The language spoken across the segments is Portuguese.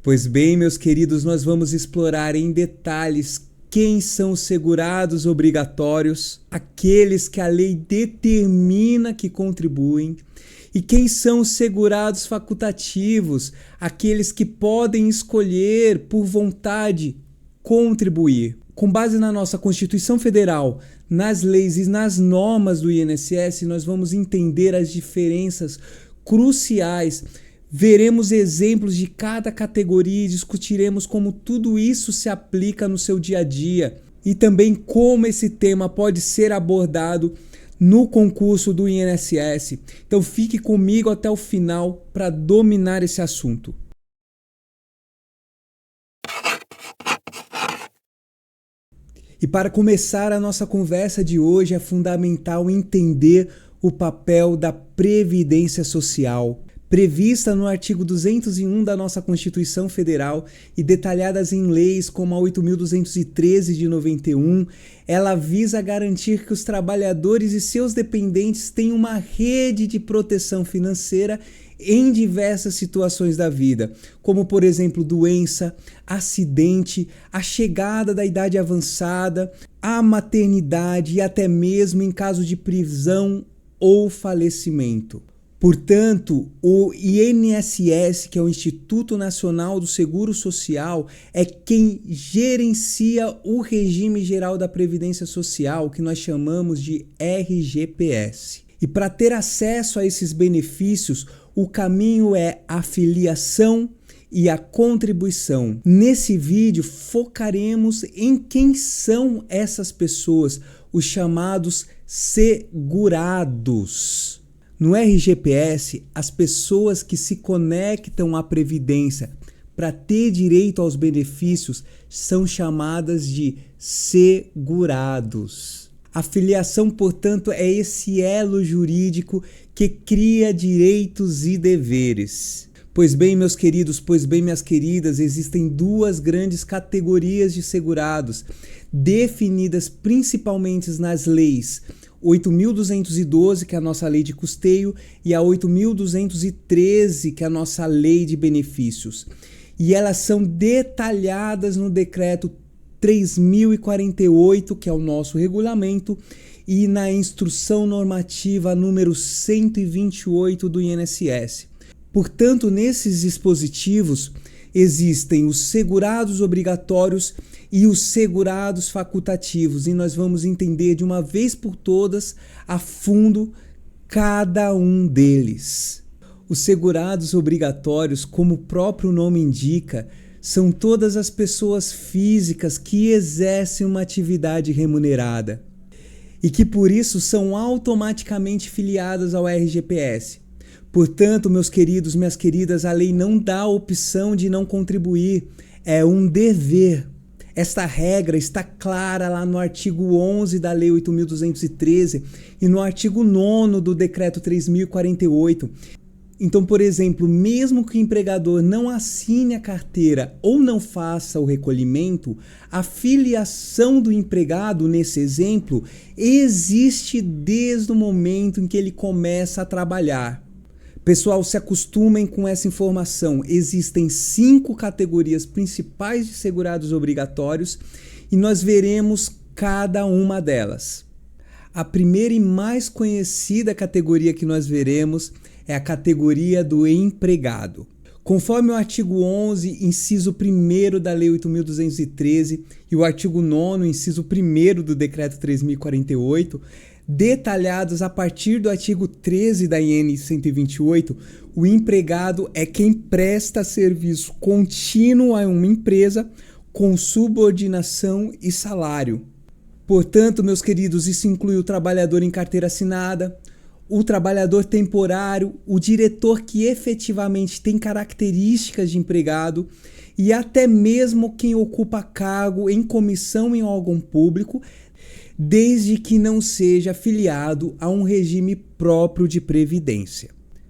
Pois bem, meus queridos, nós vamos explorar em detalhes quem são os segurados obrigatórios, aqueles que a lei determina que contribuem, e quem são os segurados facultativos, aqueles que podem escolher por vontade contribuir. Com base na nossa Constituição Federal, nas leis e nas normas do INSS, nós vamos entender as diferenças cruciais. Veremos exemplos de cada categoria e discutiremos como tudo isso se aplica no seu dia a dia e também como esse tema pode ser abordado no concurso do INSS. Então fique comigo até o final para dominar esse assunto. E para começar a nossa conversa de hoje é fundamental entender o papel da Previdência Social, prevista no artigo 201 da nossa Constituição Federal e detalhadas em leis como a 8.213 de 91, ela visa garantir que os trabalhadores e seus dependentes tenham uma rede de proteção financeira em diversas situações da vida, como por exemplo doença, acidente, a chegada da idade avançada, a maternidade e até mesmo em caso de prisão ou falecimento. Portanto, o INSS, que é o Instituto Nacional do Seguro Social, é quem gerencia o Regime Geral da Previdência Social, que nós chamamos de RGPS. E para ter acesso a esses benefícios, o caminho é a filiação e a contribuição. Nesse vídeo, focaremos em quem são essas pessoas, os chamados segurados. No RGPS, as pessoas que se conectam à Previdência para ter direito aos benefícios são chamadas de segurados. A filiação, portanto, é esse elo jurídico que cria direitos e deveres. Pois bem, meus queridos, pois bem, minhas queridas, existem duas grandes categorias de segurados, definidas principalmente nas leis 8.212, que é a nossa lei de custeio, e a 8.213, que é a nossa lei de benefícios. E elas são detalhadas no decreto 3.048, que é o nosso regulamento, e na instrução normativa número 128 do INSS. Portanto, nesses dispositivos existem os segurados obrigatórios e os segurados facultativos, e nós vamos entender de uma vez por todas a fundo cada um deles. Os segurados obrigatórios, como o próprio nome indica, são todas as pessoas físicas que exercem uma atividade remunerada e que por isso são automaticamente filiadas ao RGPS. Portanto, meus queridos, minhas queridas, a lei não dá a opção de não contribuir, é um dever. Esta regra está clara lá no artigo 11 da Lei 8.213 e no artigo 9º do Decreto 3.048. Então, por exemplo, mesmo que o empregador não assine a carteira ou não faça o recolhimento, a filiação do empregado, nesse exemplo, existe desde o momento em que ele começa a trabalhar. Pessoal, se acostumem com essa informação. Existem 5 categorias principais de segurados obrigatórios e nós veremos cada uma delas. A primeira e mais conhecida categoria que nós veremos é a categoria do empregado. Conforme o artigo 11, inciso 1º da Lei 8.213 e o artigo 9º, inciso 1º do Decreto 3.048, detalhados a partir do artigo 13 da IN 128, o empregado é quem presta serviço contínuo a uma empresa com subordinação e salário. Portanto, meus queridos, isso inclui o trabalhador em carteira assinada, o trabalhador temporário, o diretor que efetivamente tem características de empregado e até mesmo quem ocupa cargo em comissão em órgão público, desde que não seja afiliado a um regime próprio de previdência.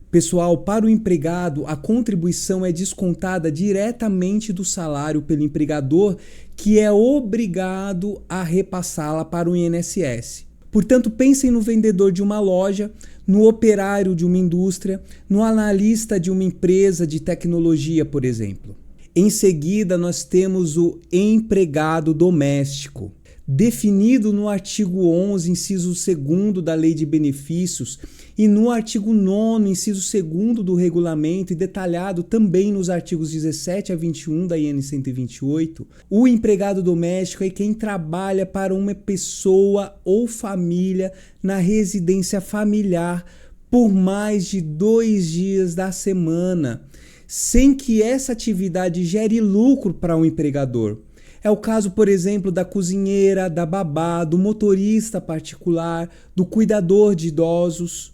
Pessoal, para o empregado, a contribuição é descontada diretamente do salário pelo empregador, que é obrigado a repassá-la para o INSS. Portanto, pensem no vendedor de uma loja, no operário de uma indústria, no analista de uma empresa de tecnologia, por exemplo. Em seguida, nós temos o empregado doméstico. Definido no artigo 11, inciso 2º da Lei de Benefícios e no artigo 9º, inciso 2º do regulamento e detalhado também nos artigos 17 a 21 da IN 128, o empregado doméstico é quem trabalha para uma pessoa ou família na residência familiar por mais de 2 dias da semana, sem que essa atividade gere lucro para o empregador. É o caso, por exemplo, da cozinheira, da babá, do motorista particular, do cuidador de idosos.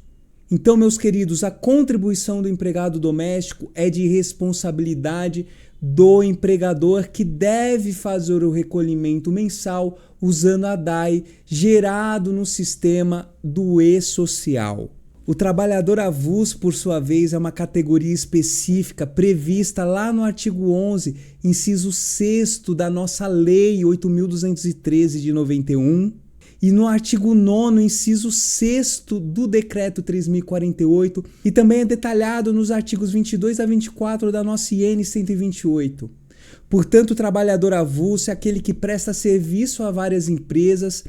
Então, meus queridos, a contribuição do empregado doméstico é de responsabilidade do empregador, que deve fazer o recolhimento mensal usando a DAI gerado no sistema do E-Social. O trabalhador avulso, por sua vez, é uma categoria específica prevista lá no artigo 11, inciso 6º da nossa Lei 8.213 de 91 e no artigo 9º, inciso 6º do Decreto 3.048 e também é detalhado nos artigos 22 a 24 da nossa IN 128. Portanto, o trabalhador avulso é aquele que presta serviço a várias empresas,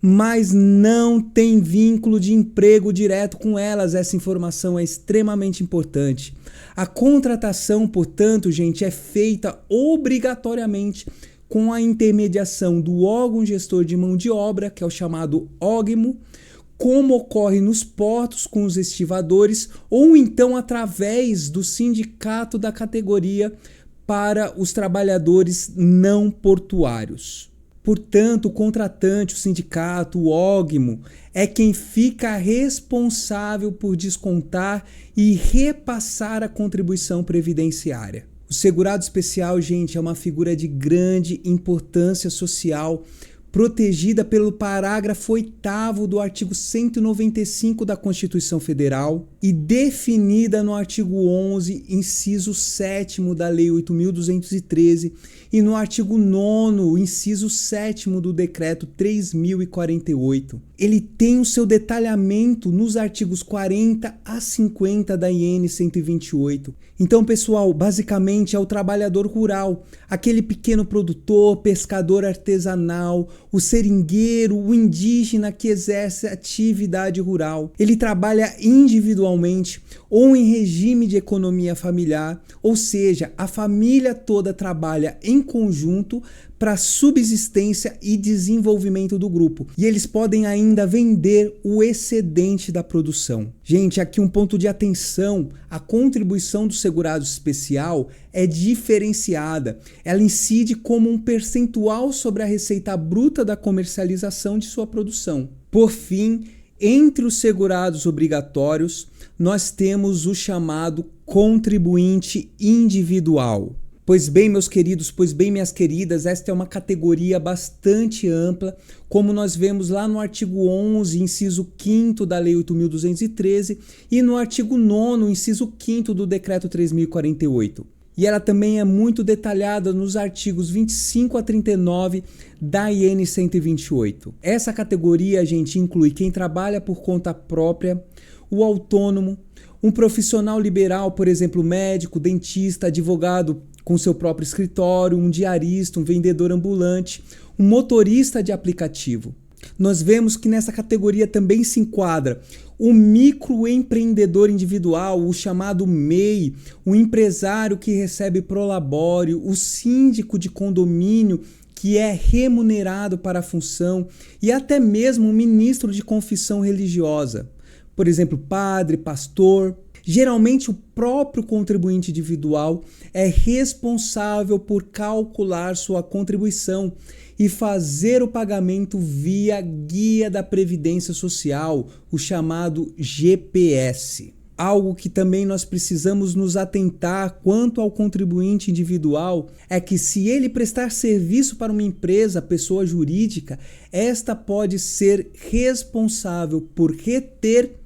mas não tem vínculo de emprego direto com elas. Essa informação é extremamente importante. A contratação, portanto, gente, é feita obrigatoriamente com a intermediação do órgão gestor de mão de obra, que é o chamado órgão, como ocorre nos portos com os estivadores, ou então através do sindicato da categoria para os trabalhadores não portuários. Portanto, o contratante, o sindicato, o órgão, é quem fica responsável por descontar e repassar a contribuição previdenciária. O segurado especial, gente, é uma figura de grande importância social, protegida pelo parágrafo 8º do artigo 195 da Constituição Federal e definida no artigo 11, inciso 7º da Lei 8.213 e no artigo 9º, inciso 7º do Decreto 3.048. Ele tem o seu detalhamento nos artigos 40 a 50 da IN 128. Então, pessoal, basicamente é o trabalhador rural, aquele pequeno produtor, pescador artesanal, o seringueiro, o indígena que exerce atividade rural. Ele trabalha individualmente ou em regime de economia familiar, ou seja, a família toda trabalha em conjunto para subsistência e desenvolvimento do grupo. E eles podem ainda vender o excedente da produção. Gente, aqui um ponto de atenção: a contribuição do segurado especial é diferenciada. Ela incide como um percentual sobre a receita bruta da comercialização de sua produção. Por fim, entre os segurados obrigatórios, nós temos o chamado contribuinte individual. Pois bem, meus queridos, pois bem, minhas queridas, esta é uma categoria bastante ampla, como nós vemos lá no artigo 11, inciso 5º da Lei 8.213 e no artigo 9º, inciso 5º do Decreto 3.048. E ela também é muito detalhada nos artigos 25 a 39 da IN 128. Essa categoria, gente, inclui quem trabalha por conta própria, o autônomo, um profissional liberal, por exemplo, médico, dentista, advogado com seu próprio escritório, um diarista, um vendedor ambulante, um motorista de aplicativo. Nós vemos que nessa categoria também se enquadra o microempreendedor individual, o chamado MEI, o empresário que recebe prolabório, o síndico de condomínio que é remunerado para a função e até mesmo o ministro de confissão religiosa. Por exemplo, padre, pastor. Geralmente o próprio contribuinte individual é responsável por calcular sua contribuição e fazer o pagamento via Guia da Previdência Social, o chamado GPS. Algo que também nós precisamos nos atentar quanto ao contribuinte individual é que, se ele prestar serviço para uma empresa, pessoa jurídica, esta pode ser responsável por reter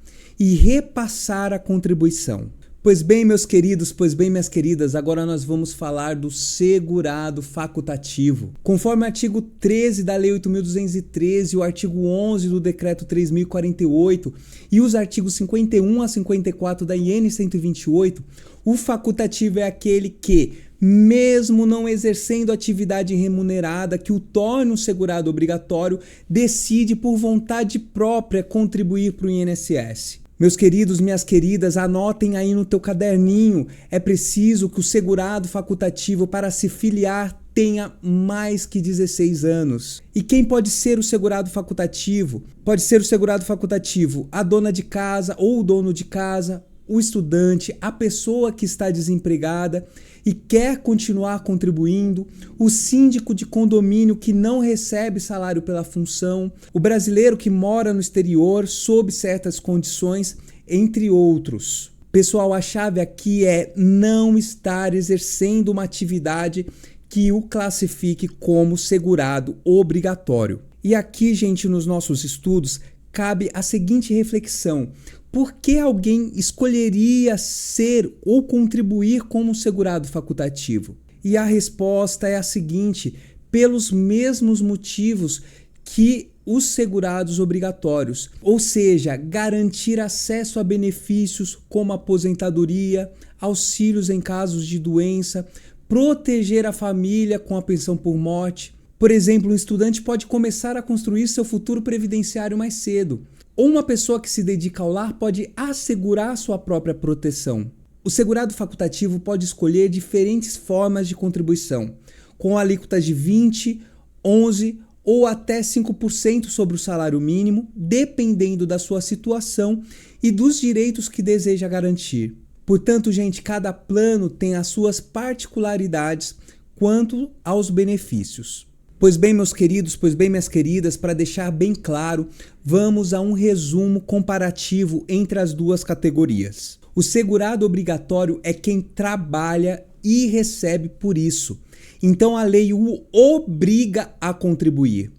e repassar a contribuição. Pois bem, meus queridos, pois bem, minhas queridas, agora nós vamos falar do segurado facultativo. Conforme o artigo 13 da Lei 8.213, o artigo 11 do Decreto 3.048 e os artigos 51 a 54 da IN 128, o facultativo é aquele que, mesmo não exercendo atividade remunerada que o torne um segurado obrigatório, decide por vontade própria contribuir para o INSS. Meus queridos, minhas queridas, anotem aí no teu caderninho. É preciso que o segurado facultativo para se filiar tenha mais que 16 anos. E quem pode ser o segurado facultativo? Pode ser o segurado facultativo a dona de casa ou o dono de casa, o estudante, a pessoa que está desempregada e quer continuar contribuindo, o síndico de condomínio que não recebe salário pela função, o brasileiro que mora no exterior sob certas condições, entre outros. Pessoal, a chave aqui é não estar exercendo uma atividade que o classifique como segurado obrigatório. E aqui, gente, nos nossos estudos, cabe a seguinte reflexão: por que alguém escolheria ser ou contribuir como segurado facultativo? E a resposta é a seguinte: pelos mesmos motivos que os segurados obrigatórios, ou seja, garantir acesso a benefícios como aposentadoria, auxílios em casos de doença, proteger a família com a pensão por morte. Por exemplo, um estudante pode começar a construir seu futuro previdenciário mais cedo. Ou uma pessoa que se dedica ao lar pode assegurar sua própria proteção. O segurado facultativo pode escolher diferentes formas de contribuição, com alíquotas de 20%, 11% ou até 5% sobre o salário mínimo, dependendo da sua situação e dos direitos que deseja garantir. Portanto, gente, cada plano tem as suas particularidades quanto aos benefícios. Pois bem, meus queridos, pois bem, minhas queridas, para deixar bem claro, vamos a um resumo comparativo entre as duas categorias. O segurado obrigatório é quem trabalha e recebe por isso. Então a lei o obriga a contribuir.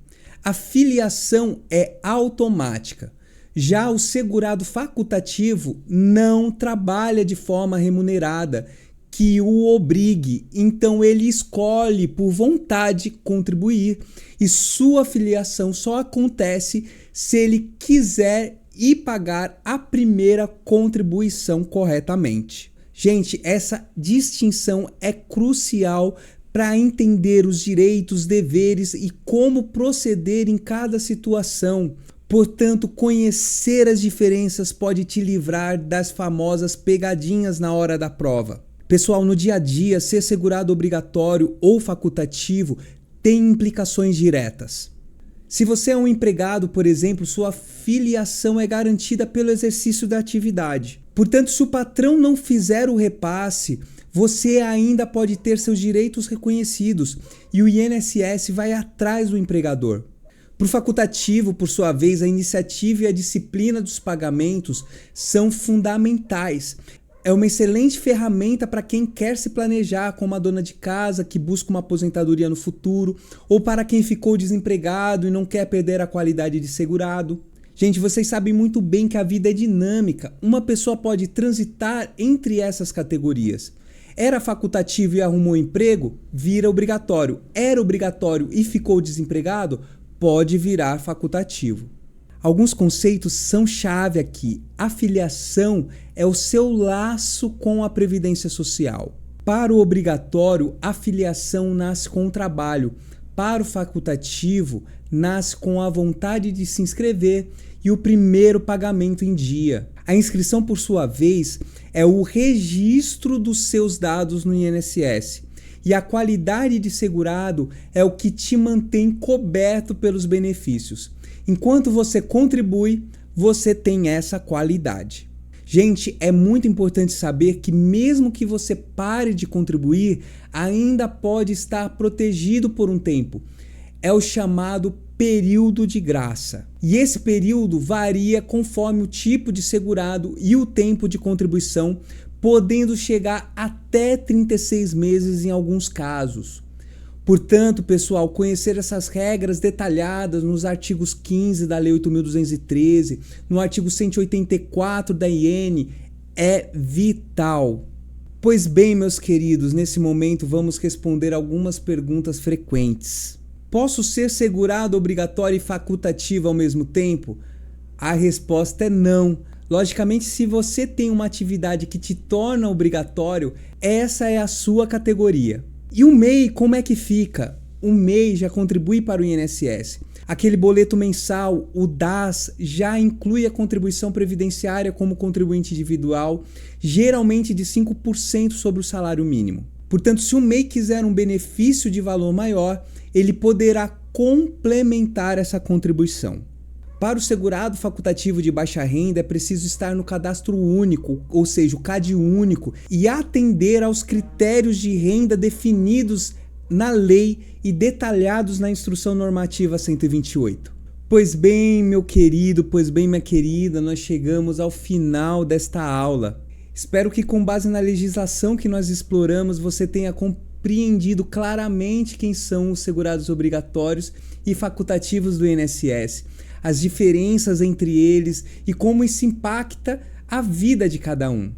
A filiação é automática. Já o segurado facultativo não trabalha de forma remunerada que o obrigue, então ele escolhe por vontade contribuir e sua filiação só acontece se ele quiser e pagar a primeira contribuição corretamente. Gente, essa distinção é crucial para entender os direitos, deveres e como proceder em cada situação. Portanto, conhecer as diferenças pode te livrar das famosas pegadinhas na hora da prova. Pessoal, no dia a dia, ser segurado obrigatório ou facultativo tem implicações diretas. Se você é um empregado, por exemplo, sua filiação é garantida pelo exercício da atividade. Portanto, se o patrão não fizer o repasse, você ainda pode ter seus direitos reconhecidos e o INSS vai atrás do empregador. Para o facultativo, por sua vez, a iniciativa e a disciplina dos pagamentos são fundamentais. É uma excelente ferramenta para quem quer se planejar, como a dona de casa que busca uma aposentadoria no futuro, ou para quem ficou desempregado e não quer perder a qualidade de segurado. Gente, vocês sabem muito bem que a vida é dinâmica. Uma pessoa pode transitar entre essas categorias. Era facultativo e arrumou emprego? Vira obrigatório. Era obrigatório e ficou desempregado? Pode virar facultativo. Alguns conceitos são chave aqui. A filiação é o seu laço com a Previdência Social. Para o obrigatório, a filiação nasce com o trabalho. Para o facultativo, nasce com a vontade de se inscrever e o primeiro pagamento em dia. A inscrição, por sua vez, é o registro dos seus dados no INSS. E a qualidade de segurado é o que te mantém coberto pelos benefícios. Enquanto você contribui, você tem essa qualidade. Gente, é muito importante saber que mesmo que você pare de contribuir, ainda pode estar protegido por um tempo. É o chamado período de graça. E esse período varia conforme o tipo de segurado e o tempo de contribuição, podendo chegar até 36 meses em alguns casos. Portanto, pessoal, conhecer essas regras detalhadas nos artigos 15 da Lei 8.213, no artigo 184 da IN, é vital. Pois bem, meus queridos, nesse momento vamos responder algumas perguntas frequentes. Posso ser segurado obrigatório e facultativo ao mesmo tempo? A resposta é não. Logicamente, se você tem uma atividade que te torna obrigatório, essa é a sua categoria. E o MEI, como é que fica? O MEI já contribui para o INSS. Aquele boleto mensal, o DAS, já inclui a contribuição previdenciária como contribuinte individual, geralmente de 5% sobre o salário mínimo. Portanto, se o MEI quiser um benefício de valor maior, ele poderá complementar essa contribuição. Para o segurado facultativo de baixa renda, é preciso estar no cadastro único, ou seja, o CAD único, e atender aos critérios de renda definidos na lei e detalhados na Instrução Normativa 128. Pois bem, meu querido, pois bem, minha querida, nós chegamos ao final desta aula. Espero que, com base na legislação que nós exploramos, você tenha compreendido claramente quem são os segurados obrigatórios e facultativos do INSS, as diferenças entre eles e como isso impacta a vida de cada um.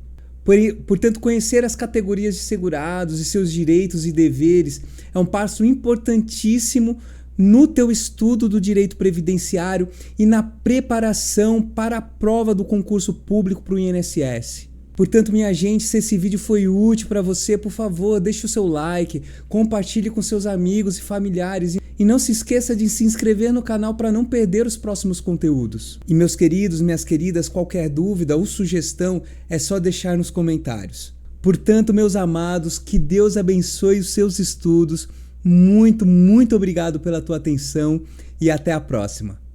Portanto, conhecer as categorias de segurados e seus direitos e deveres é um passo importantíssimo no teu estudo do direito previdenciário e na preparação para a prova do concurso público para o INSS. Portanto, minha gente, se esse vídeo foi útil para você, por favor, deixe o seu like, compartilhe com seus amigos e familiares e não se esqueça de se inscrever no canal para não perder os próximos conteúdos. E meus queridos, minhas queridas, qualquer dúvida ou sugestão é só deixar nos comentários. Portanto, meus amados, que Deus abençoe os seus estudos. Muito, muito obrigado pela tua atenção e até a próxima.